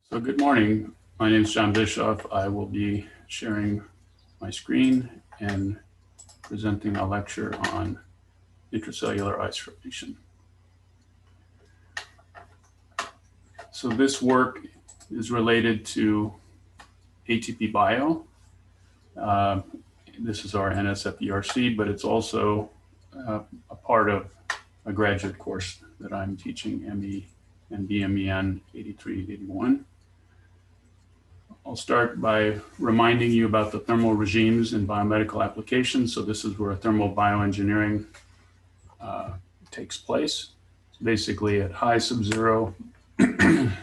So good morning. My name is John Bischoff. I will be sharing my screen and presenting a lecture on intracellular ice formation. So this work is related to ATP-Bio. This is our NSF-ERC, but it's also a part of a graduate course that I'm teaching, ME and BMEN 8381. I'll start by reminding you about the thermal regimes in biomedical applications. So this is where thermal bioengineering takes place. So basically at high sub-zero and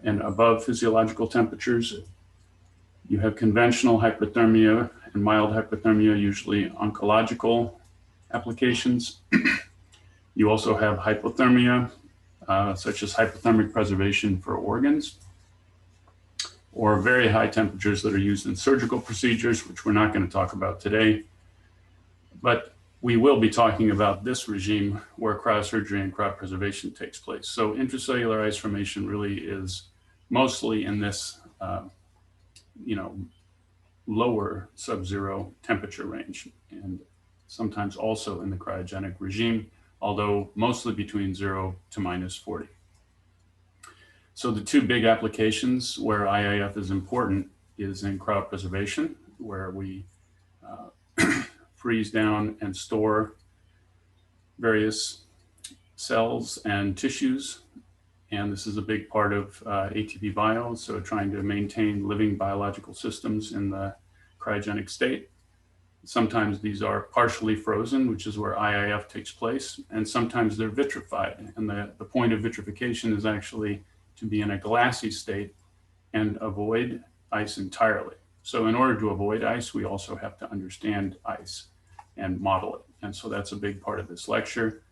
above physiological temperatures, you have conventional hyperthermia and mild hyperthermia, usually oncological applications. You also have hypothermia, such as hypothermic preservation for organs, or very high temperatures that are used in surgical procedures, which we're not going to talk about today. But we will be talking about this regime where cryosurgery and cryopreservation takes place. So intracellular ice formation really is mostly in this, lower sub-zero temperature range, and sometimes also in the cryogenic regime, although mostly between 0 to -40. So the two big applications where IIF is important is in cryopreservation, where we freeze down and store various cells and tissues. And this is a big part of ATP-Bio, so trying to maintain living biological systems in the cryogenic state. Sometimes these are partially frozen, which is where IIF takes place, and sometimes they're vitrified. And the point of vitrification is actually to be in a glassy state and avoid ice entirely. So in order to avoid ice, we also have to understand ice and model it. And so that's a big part of this lecture.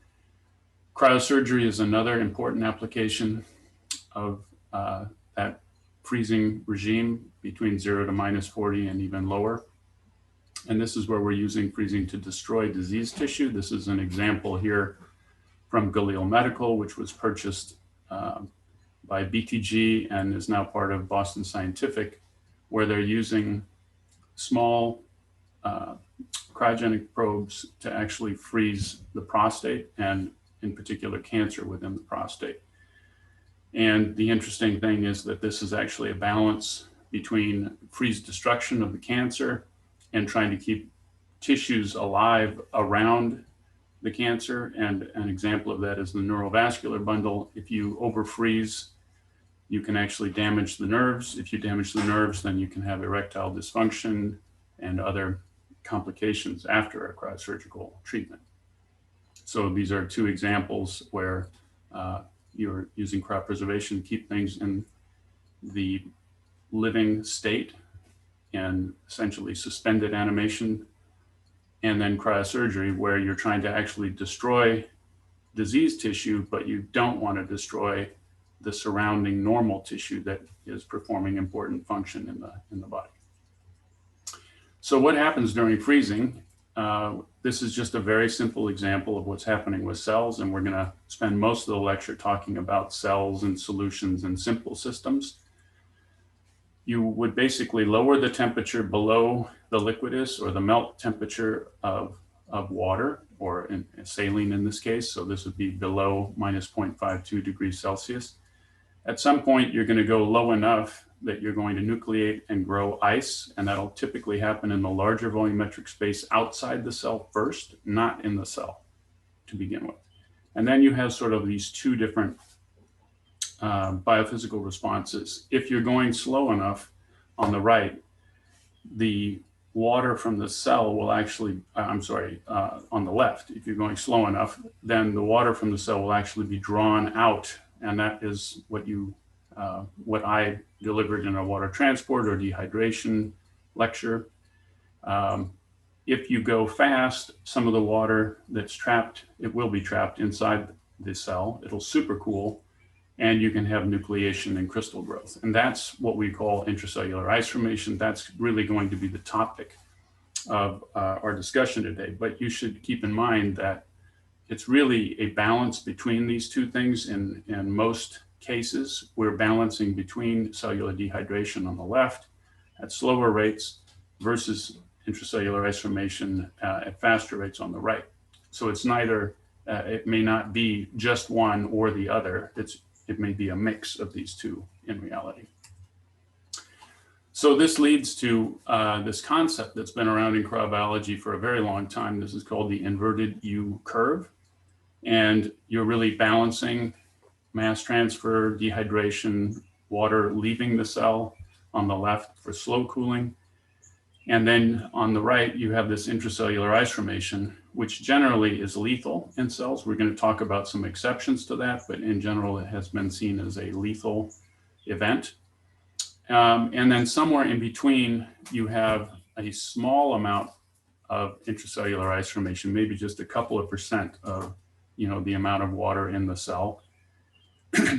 Cryosurgery is another important application of that freezing regime between 0 to -40 and even lower. And this is where we're using freezing to destroy diseased tissue. This is an example here from Biomedical, which was purchased by BTG and is now part of Boston Scientific, where they're using small cryogenic probes to actually freeze the prostate, and in particular cancer within the prostate. And the interesting thing is that this is actually a balance between freeze destruction of the cancer and trying to keep tissues alive around the cancer. And an example of that is the neurovascular bundle. If you overfreeze, you can actually damage the nerves. If you damage the nerves, then you can have erectile dysfunction and other complications after a cryosurgical treatment. So these are two examples where you're using cryopreservation to keep things in the living state and essentially suspended animation, and then cryosurgery where you're trying to actually destroy diseased tissue, but you don't want to destroy the surrounding normal tissue that is performing important function in the body. So what happens during freezing? This is just a very simple example of what's happening with cells, and we're going to spend most of the lecture talking about cells and solutions and simple systems. You would basically lower the temperature below the liquidus or the melt temperature of water, or saline in this case. So this would be below -0.52 degrees Celsius. At some point, you're going to go low enough that you're going to nucleate and grow ice, and that'll typically happen in the larger volumetric space outside the cell first, not in the cell to begin with. And then you have sort of these two different biophysical responses. If you're going slow enough on the right, the water from the cell will actually, on the left, if you're going slow enough, then the water from the cell will actually be drawn out. And that is what I delivered in a water transport or dehydration lecture. If you go fast, some of the water that's trapped, it will be trapped inside the cell. It'll supercool, and you can have nucleation and crystal growth. And that's what we call intracellular ice formation. That's really going to be the topic of our discussion today. But you should keep in mind that it's really a balance between these two things. In most cases, we're balancing between cellular dehydration on the left at slower rates versus intracellular ice formation at faster rates on the right. So it's neither, it may not be just one or the other. It may be a mix of these two in reality. So this leads to this concept that's been around in cryobiology for a very long time. This is called the inverted U curve. And you're really balancing mass transfer, dehydration, water leaving the cell on the left for slow cooling. And then on the right, you have this intracellular ice formation, which generally is lethal in cells. We're going to talk about some exceptions to that, but in general, it has been seen as a lethal event. And then somewhere in between, you have a small amount of intracellular ice formation, maybe just a couple of % of the amount of water in the cell,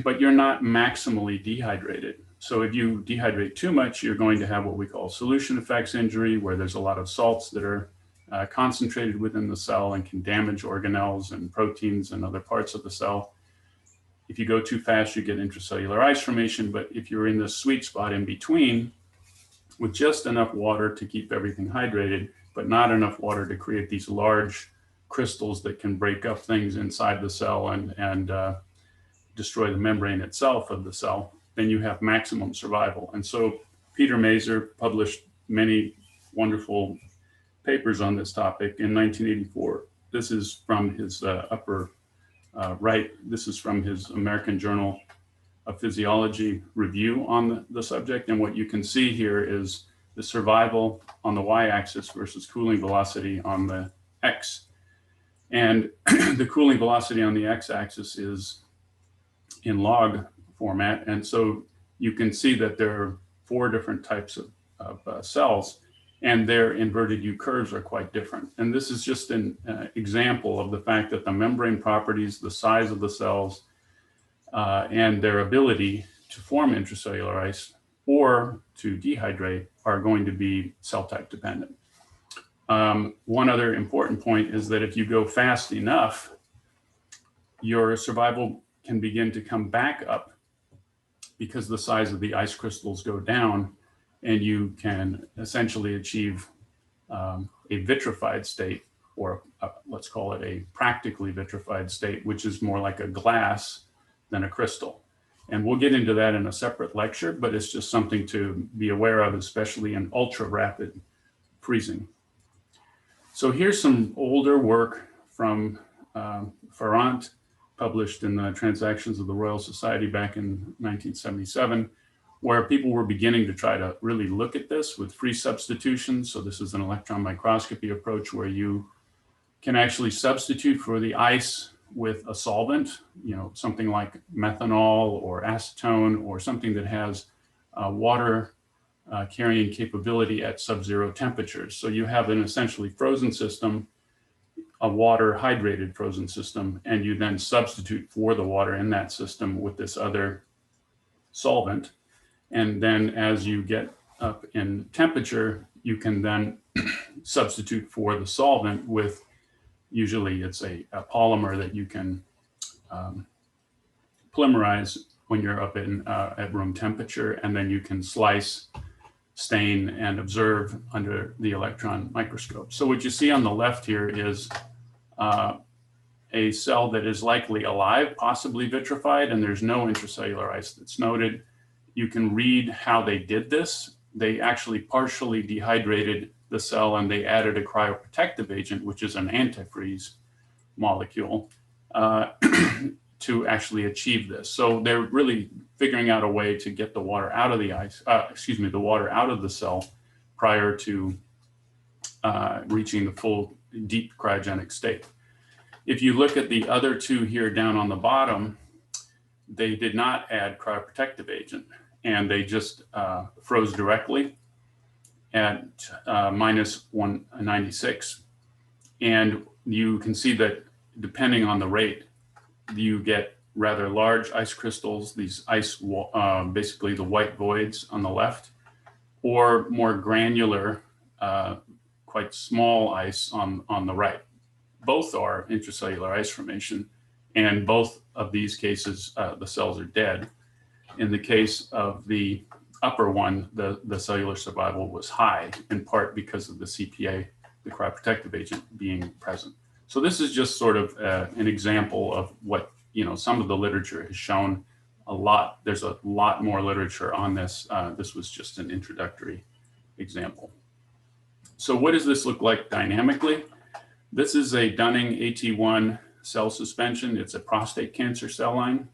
but you're not maximally dehydrated. So if you dehydrate too much, you're going to have what we call solution effects injury, where there's a lot of salts that are concentrated within the cell and can damage organelles and proteins and other parts of the cell. If you go too fast, you get intracellular ice formation. But if you're in the sweet spot in between, with just enough water to keep everything hydrated, but not enough water to create these large crystals that can break up things inside the cell and destroy the membrane itself of the cell, then you have maximum survival. And so Peter Mazer published many wonderful papers on this topic in 1984. This is from his upper right. This is from his American Journal of Physiology review on the subject. And what you can see here is the survival on the y-axis versus cooling velocity on the x. And the cooling velocity on the x-axis is in log format. And so you can see that there are 4 different types of cells, and their inverted U curves are quite different. And this is just an example of the fact that the membrane properties, the size of the cells, and their ability to form intracellular ice or to dehydrate are going to be cell type dependent. One other important point is that if you go fast enough, your survival can begin to come back up because the size of the ice crystals go down, and you can essentially achieve a vitrified state, or let's call it a practically vitrified state, which is more like a glass than a crystal. And we'll get into that in a separate lecture, but it's just something to be aware of, especially in ultra rapid freezing. So here's some older work from Ferrand, published in the Transactions of the Royal Society back in 1977, where people were beginning to try to really look at this with free substitution. So this is an electron microscopy approach where you can actually substitute for the ice with a solvent, something like methanol or acetone, or something that has water carrying capability at sub-zero temperatures. So you have an essentially frozen system, a water hydrated frozen system, and you then substitute for the water in that system with this other solvent. And then as you get up in temperature, you can then substitute for the solvent with, usually it's a polymer that you can polymerize when you're up at room temperature, and then you can slice, stain, and observe under the electron microscope. So what you see on the left here is a cell that is likely alive, possibly vitrified, and there's no intracellular ice that's noted. You can read how they did this. They actually partially dehydrated the cell, and they added a cryoprotective agent, which is an antifreeze molecule, to actually achieve this. So they're really figuring out a way to get the water out of the the water out of the cell prior to reaching the full deep cryogenic state. If you look at the other two here down on the bottom, they did not add cryoprotective agent, and they just froze directly at minus 196. And you can see that depending on the rate, you get rather large ice crystals, these ice, basically the white voids on the left, or more granular, quite small ice on the right. both are intracellular ice formation, and both of these cases, the cells are dead. In the case of the upper one, the cellular survival was high, in part because of the CPA, the cryoprotective agent, being present. So this is just sort of an example of what, some of the literature has shown a lot. There's a lot more literature on this. This was just an introductory example. So what does this look like dynamically? This is a Dunning AT1 cell suspension. It's a prostate cancer cell line.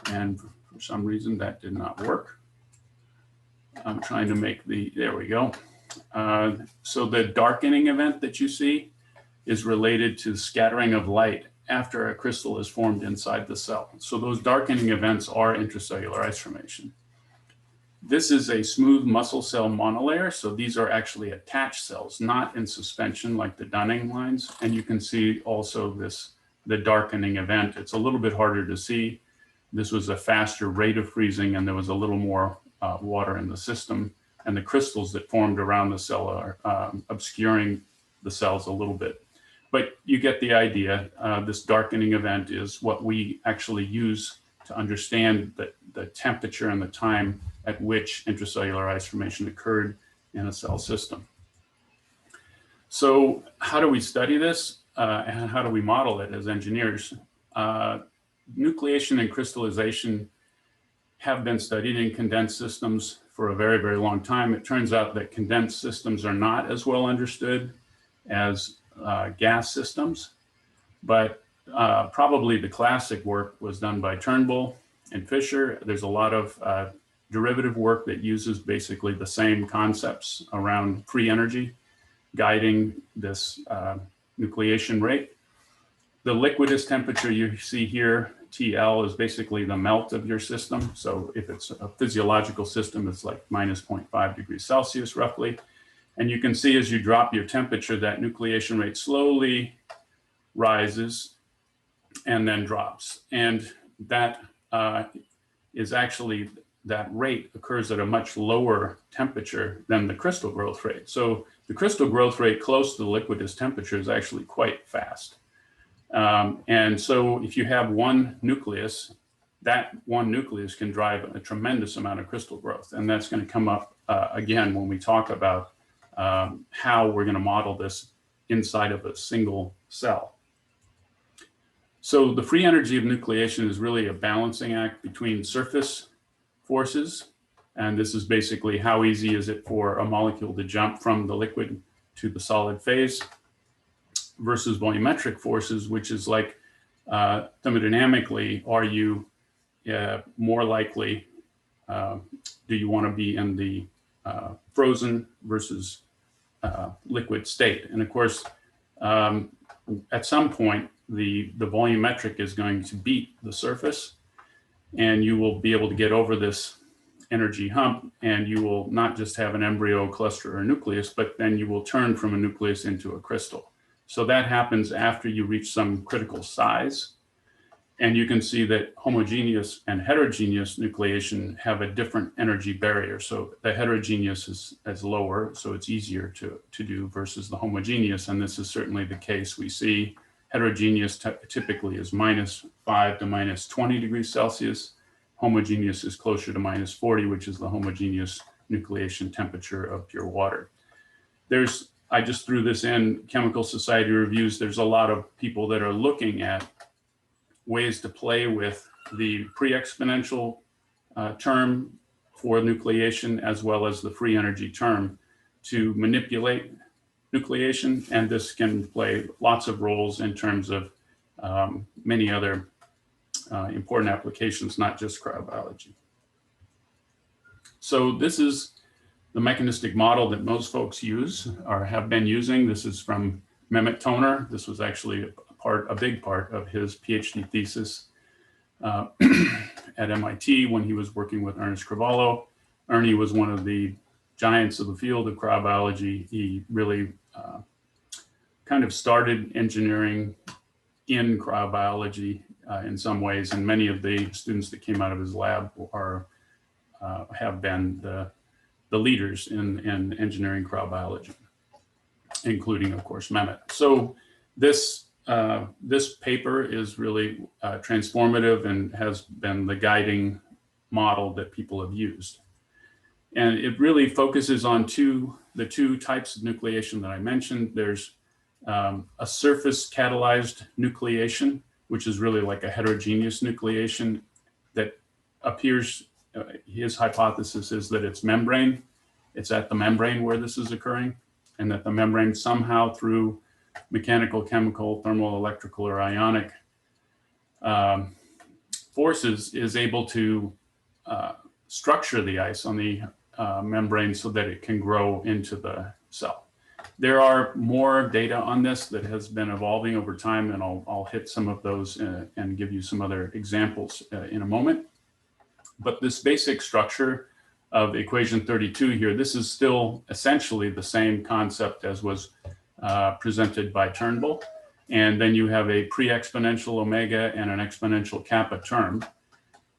And for some reason that did not work. I'm trying to make there we go. So the darkening event that you see is related to scattering of light after a crystal is formed inside the cell. So those darkening events are intracellular ice formation. This is a smooth muscle cell monolayer. So these are actually attached cells, not in suspension like the Dunning lines. And you can see also the darkening event. It's a little bit harder to see. This was a faster rate of freezing, and there was a little more water in the system. And the crystals that formed around the cell are obscuring the cells a little bit. But you get the idea. This darkening event is what we actually use to understand the temperature and the time at which intracellular ice formation occurred in a cell system. So how do we study this and how do we model it as engineers? Nucleation and crystallization have been studied in condensed systems for a very, very long time. It turns out that condensed systems are not as well understood as gas systems, but probably the classic work was done by Turnbull and Fisher. There's a lot of derivative work that uses basically the same concepts around free energy guiding this nucleation rate. The liquidus temperature you see here, TL, is basically the melt of your system. So if it's a physiological system, it's like minus 0.5 degrees Celsius roughly. And you can see as you drop your temperature, that nucleation rate slowly rises and then drops. And that is actually, that rate occurs at a much lower temperature than the crystal growth rate. So the crystal growth rate close to the liquidus temperature is actually quite fast. And so if you have one nucleus, that one nucleus can drive a tremendous amount of crystal growth. And that's going to come up again when we talk about how we're going to model this inside of a single cell. So the free energy of nucleation is really a balancing act between surface forces. And this is basically how easy is it for a molecule to jump from the liquid to the solid phase versus volumetric forces, which is like thermodynamically, are you more likely, do you want to be in the frozen versus liquid state? And of course, at some point, the volumetric is going to beat the surface, and you will be able to get over this energy hump, and you will not just have an embryo, cluster, or nucleus, but then you will turn from a nucleus into a crystal. So that happens after you reach some critical size. And you can see that homogeneous and heterogeneous nucleation have a different energy barrier. So the heterogeneous is lower, so it's easier to do versus the homogeneous. And this is certainly the case. We see heterogeneous typically is -5 to -20 degrees Celsius. Homogeneous is closer to -40, which is the homogeneous nucleation temperature of pure water. I just threw this in, Chemical Society reviews. There's a lot of people that are looking at ways to play with the pre-exponential term for nucleation as well as the free energy term to manipulate nucleation. And this can play lots of roles in terms of many other important applications, not just cryobiology. So this is the mechanistic model that most folks use or have been using. This is from Mehmet Toner. This was actually a big part of his PhD thesis at MIT when he was working with Ernest Cravallo. Ernie was one of the giants of the field of cryobiology. He really kind of started engineering in cryobiology in some ways, and many of the students that came out of his lab have been the leaders in engineering cryobiology, including, of course, Mehmet. So this this paper is really transformative and has been the guiding model that people have used. And it really focuses on the two types of nucleation that I mentioned. There's a surface catalyzed nucleation, which is really like a heterogeneous nucleation that appears, his hypothesis is that it's membrane. It's at the membrane where this is occurring, and that the membrane somehow through mechanical, chemical, thermal, electrical, or ionic forces is able to structure the ice on the membrane so that it can grow into the cell. There are more data on this that has been evolving over time, and I'll hit some of those and give you some other examples in a moment. But this basic structure of equation 32 here, this is still essentially the same concept as was presented by Turnbull. And then you have a pre-exponential omega and an exponential kappa term,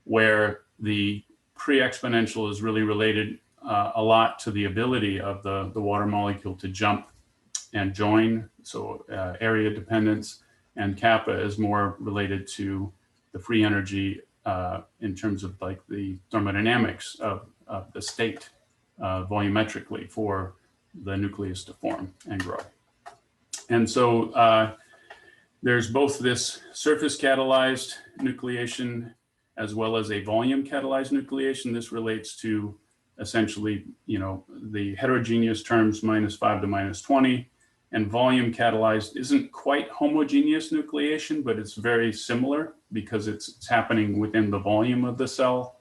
where the pre-exponential is really related a lot to the ability of the water molecule to jump and join, so area dependence, and kappa is more related to the free energy in terms of like the thermodynamics of the state volumetrically for the nucleus to form and grow. And so there's both this surface catalyzed nucleation as well as a volume catalyzed nucleation. This relates to essentially, the heterogeneous terms -5 to -20, and volume catalyzed isn't quite homogeneous nucleation, but it's very similar because it's happening within the volume of the cell.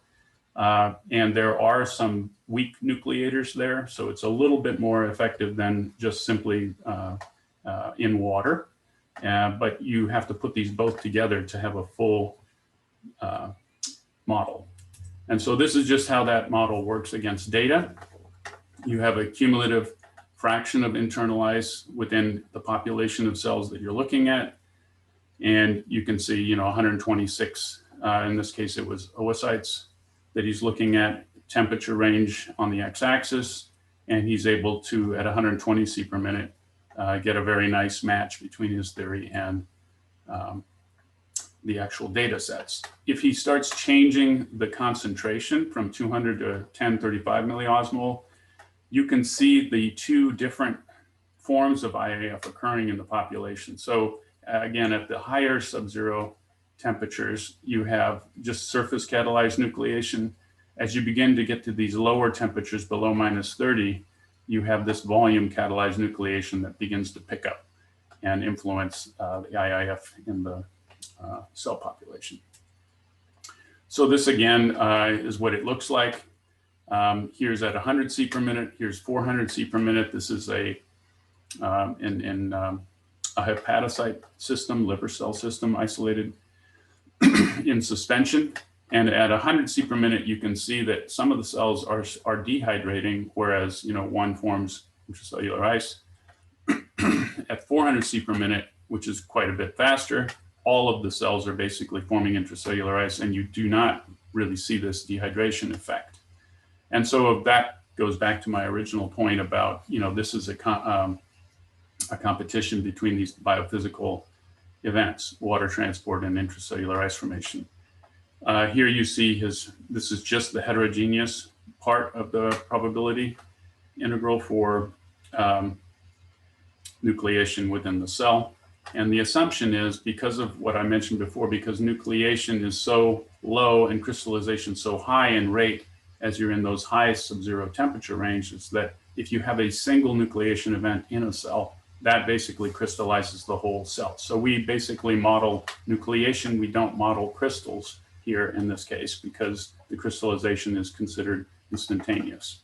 And there are some weak nucleators there, so it's a little bit more effective than just simply in water. But you have to put these both together to have a full model. And so this is just how that model works against data. You have a cumulative fraction of internal ice within the population of cells that you're looking at. And you can see, 126, in this case, it was oocytes that he's looking at, temperature range on the x-axis. And he's able to, at 120 C per minute, get a very nice match between his theory and the actual data sets. If he starts changing the concentration from 200 to 1035 milliosmol, you can see the two different forms of IAF occurring in the population. So again, at the higher sub-zero temperatures, you have just surface catalyzed nucleation. As you begin to get to these lower temperatures below -30, you have this volume catalyzed nucleation that begins to pick up and influence the IIF in the cell population. So this again is what it looks like. Here's at 100 C per minute. Here's 400 C per minute. This is a hepatocyte system, liver cell system, isolated in suspension. And at 100 C per minute, you can see that some of the cells are dehydrating, whereas one forms intracellular ice. At 400 C per minute, which is quite a bit faster, all of the cells are basically forming intracellular ice, and you do not really see this dehydration effect. And so that goes back to my original point about, this is a competition between these biophysical events, water transport and intracellular ice formation. Here you see this is just the heterogeneous part of the probability integral for nucleation within the cell. And the assumption is, because of what I mentioned before, because nucleation is so low and crystallization so high in rate as you're in those high sub-zero temperature ranges, that if you have a single nucleation event in a cell, that basically crystallizes the whole cell. So we basically model nucleation. We don't model crystals here in this case because the crystallization is considered instantaneous.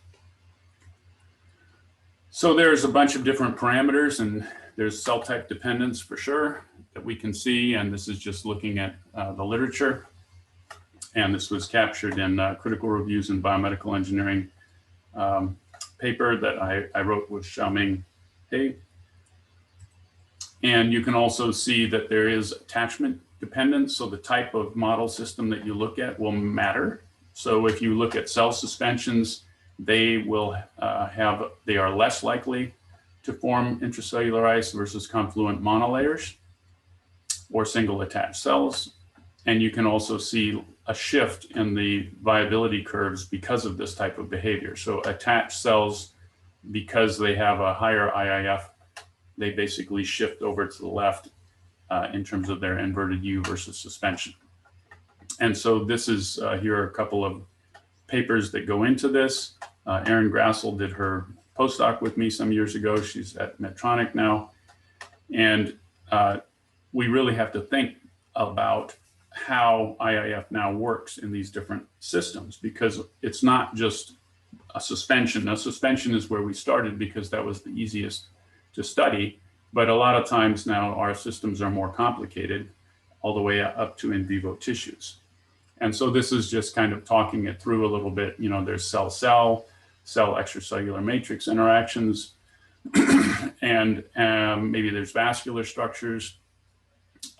So there's a bunch of different parameters, and there's cell type dependence for sure that we can see. And this is just looking at the literature. And this was captured in Critical Reviews in Biomedical Engineering paper that I wrote with Xiaoming He. And you can also see that there is attachment dependence. So the type of model system that you look at will matter. So if you look at cell suspensions, they are less likely to form intracellular ice versus confluent monolayers. or single attached cells. And you can also see a shift in the viability curves because of this type of behavior. So attached cells, because they have a higher IIF, they basically shift over to the left in terms of their inverted U versus suspension. And so this is, here are a couple of papers that go into this. Erin Grassel did her postdoc with me some years ago. She's at Medtronic now. And we really have to think about how IIF now works in these different systems, because it's not just a suspension. Now, suspension is where we started because that was the easiest to study. But a lot of times now our systems are more complicated, all the way up to in vivo tissues. And so this is just kind of talking it through a little bit. You know, there's cell-cell, cell extracellular matrix interactions, and maybe there's vascular structures,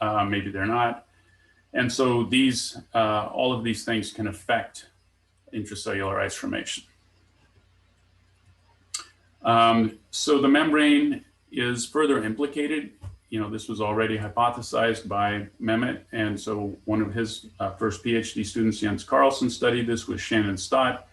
maybe they're not. And so these, all of these things can affect intracellular ice formation. So the membrane is further implicated. You know, this was already hypothesized by Mehmet. And so one of his first PhD students, Jens Carlson, studied this with Shannon Stott,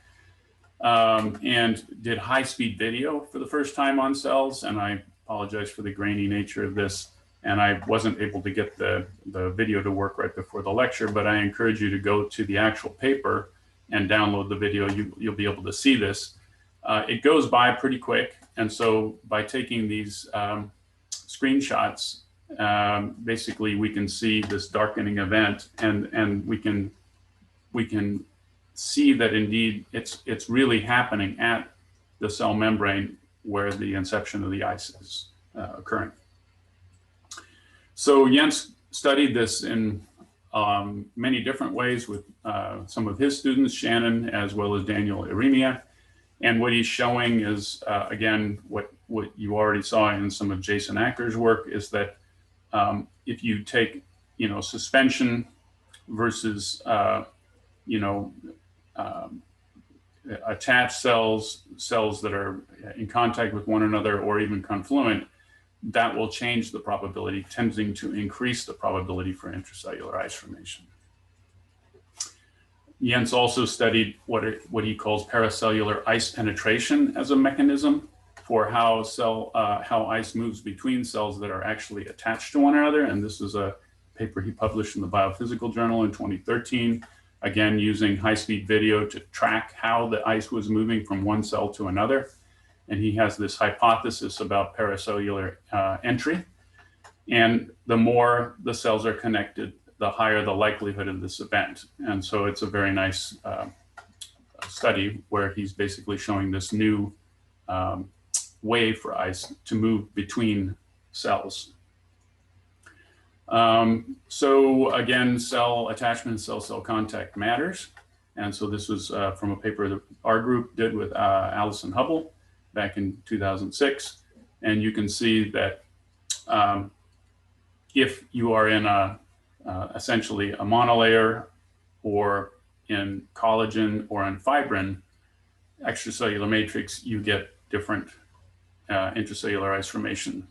and did high-speed video for the first time on cells. And I apologize for the grainy nature of this. And I wasn't able to get the video to work right before the lecture, but I encourage you to go to the actual paper and download the video. You'll be able to see this. It goes by pretty quick. And so by taking these screenshots, basically we can see this darkening event, and we can see that indeed it's really happening at the cell membrane where the inception of the ice is occurring. So Jens studied this in many different ways with some of his students, Shannon, as well as Daniel Iremia. And what he's showing is, again, what you already saw in some of Jason Acker's work, is that if you take, you know, suspension versus, you know, attached cells, cells that are in contact with one another or even confluent, that will change the probability, tending to increase the probability for intracellular ice formation. Jens also studied what he calls paracellular ice penetration as a mechanism for how ice moves between cells that are actually attached to one another. And this is a paper he published in the Biophysical journal in 2013, again, using high-speed video to track how the ice was moving from one cell to another. And he has this hypothesis about paracellular entry. And the more the cells are connected, the higher the likelihood of this event. And so it's a very nice study where he's basically showing this new way for ice to move between cells. So again, cell attachment, cell-cell contact matters. And so this was from a paper that our group did with Alison Hubble back in 2006. And you can see that if you are in essentially a monolayer or in collagen or in fibrin extracellular matrix, you get different intracellular ice formation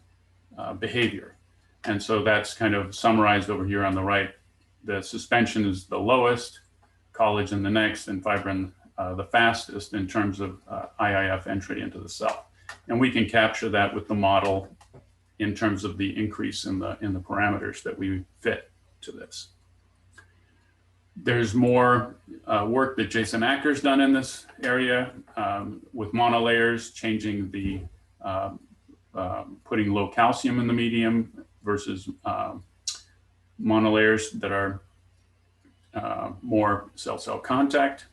behavior. And so that's kind of summarized over here on the right. The suspension is the lowest, collagen the next, and fibrin the fastest in terms of IIF entry into the cell. And we can capture that with the model in terms of the increase in the parameters that we fit to this. There's more work that Jason Acker's done in this area with monolayers, changing the, putting low calcium in the medium versus monolayers that are more cell-cell contact.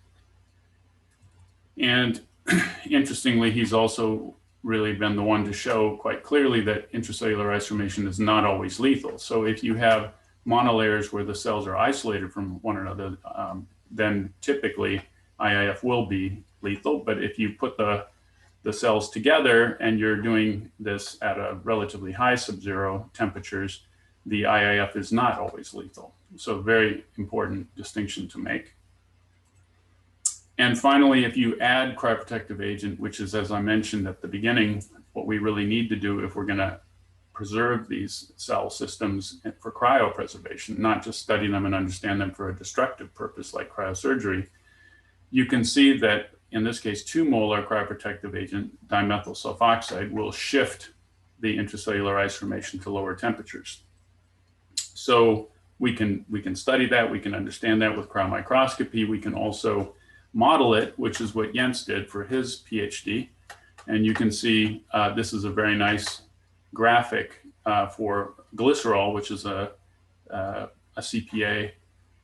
And interestingly, he's also really been the one to show quite clearly that intracellular ice formation is not always lethal. So if you have monolayers where the cells are isolated from one another, then typically IIF will be lethal. But if you put the cells together and you're doing this at a relatively high sub-zero temperatures, the IIF is not always lethal. So very important distinction to make. And finally, if you add cryoprotective agent, which is, as I mentioned at the beginning, what we really need to do if we're going to preserve these cell systems for cryopreservation, not just study them and understand them for a destructive purpose like cryosurgery, you can see that in this case, 2 molar cryoprotective agent, dimethyl sulfoxide, will shift the intracellular ice formation to lower temperatures. So we can study that, we can understand that with cryomicroscopy. We can also model it, which is what Jens did for his PhD. And you can see this is a very nice graphic for glycerol, which is a CPA.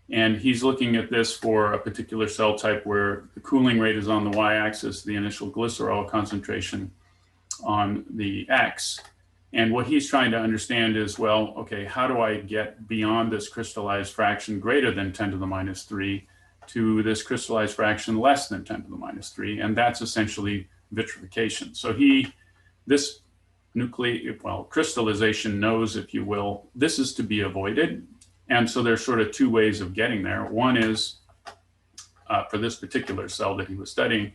And he's looking at this for a particular cell type where the cooling rate is on the y-axis, the initial glycerol concentration on the x. And what he's trying to understand is, well, okay, how do I get beyond this crystallized fraction greater than 10 to the minus 3 to this crystallized fraction less than 10 to the minus 3? And that's essentially vitrification. So crystallization knows, if you will, this is to be avoided. And so there's sort of 2 ways of getting there. One is, for this particular cell that he was studying,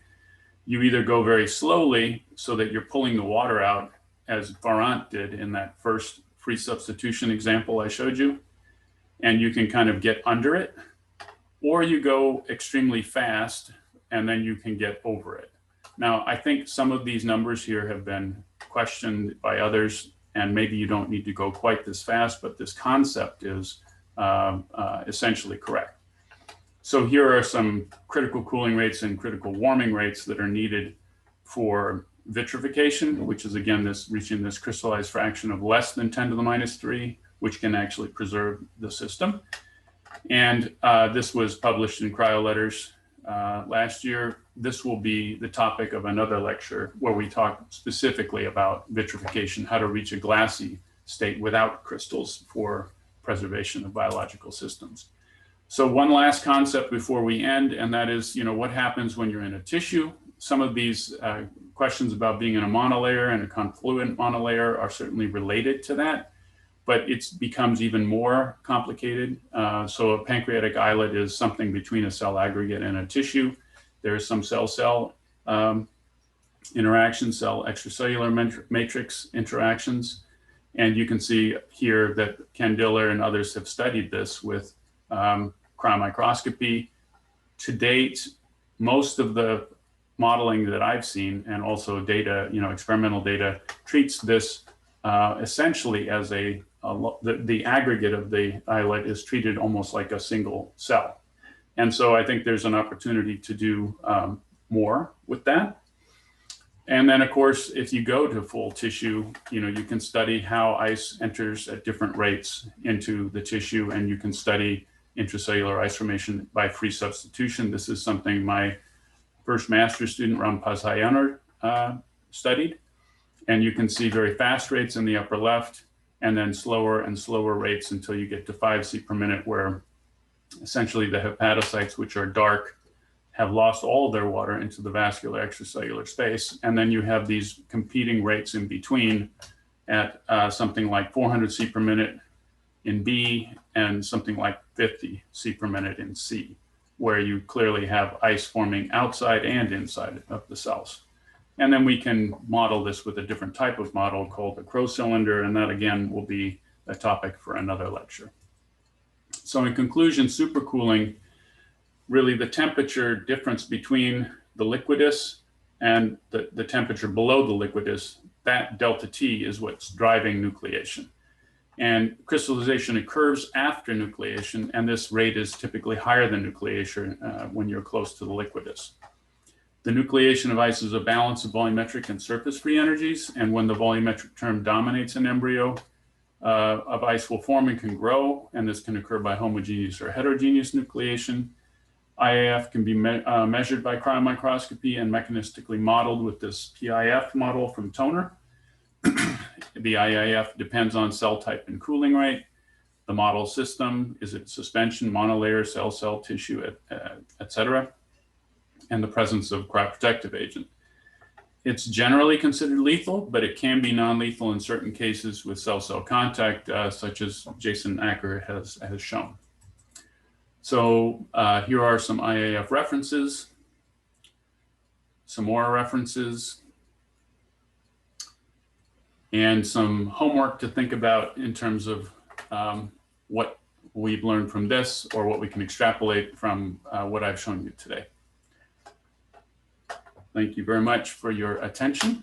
you either go very slowly so that you're pulling the water out, as Farrant did in that first free substitution example I showed you, and you can kind of get under it, or you go extremely fast and then you can get over it. Now, I think some of these numbers here have been questioned by others, and maybe you don't need to go quite this fast, but this concept is essentially correct. So here are some critical cooling rates and critical warming rates that are needed for vitrification, which is again reaching this crystallized fraction of less than 10 to the minus 3, which can actually preserve the system. And this was published in Cryo Letters last year. This will be the topic of another lecture where we talk specifically about vitrification, how to reach a glassy state without crystals for preservation of biological systems. So one last concept before we end, and that is, what happens when you're in a tissue? Some of these questions about being in a monolayer and a confluent monolayer are certainly related to that, but it becomes even more complicated. So a pancreatic islet is something between a cell aggregate and a tissue. There is some cell-cell interaction, cell extracellular matrix interactions. And you can see here that Ken Diller and others have studied this with cryomicroscopy. To date, most of the modeling that I've seen, and also data, experimental data, treats this essentially as the aggregate of the islet is treated almost like a single cell. And so I think there's an opportunity to do more with that. And then, of course, if you go to full tissue, you can study how ice enters at different rates into the tissue, and you can study intracellular ice formation by free substitution. This is something my first master's student, Ram Pazhayanar, studied. And you can see very fast rates in the upper left, and then slower and slower rates until you get to 5 C per minute, where essentially the hepatocytes, which are dark, have lost all of their water into the vascular extracellular space. And then you have these competing rates in between at something like 400 C per minute in B and something like 50 C per minute in C, where you clearly have ice forming outside and inside of the cells. And then we can model this with a different type of model called the Crow cylinder, and that again will be a topic for another lecture. So in conclusion, supercooling, really the temperature difference between the liquidus and the temperature below the liquidus, that delta T is what's driving nucleation. And crystallization occurs after nucleation, and this rate is typically higher than nucleation when you're close to the liquidus. The nucleation of ice is a balance of volumetric and surface free energies, and when the volumetric term dominates an embryo, of ice will form and can grow, and this can occur by homogeneous or heterogeneous nucleation. IAF can be measured by cryomicroscopy and mechanistically modeled with this PIF model from Toner. The IAF depends on cell type and cooling rate. The model system, is it suspension, monolayer, cell, tissue, et cetera, and the presence of cryoprotective agent. It's generally considered lethal, but it can be non-lethal in certain cases with cell-cell contact, such as Jason Acker has shown. So here are some IAF references, some more references. and some homework to think about in terms of what we've learned from this or what we can extrapolate from what I've shown you today. Thank you very much for your attention.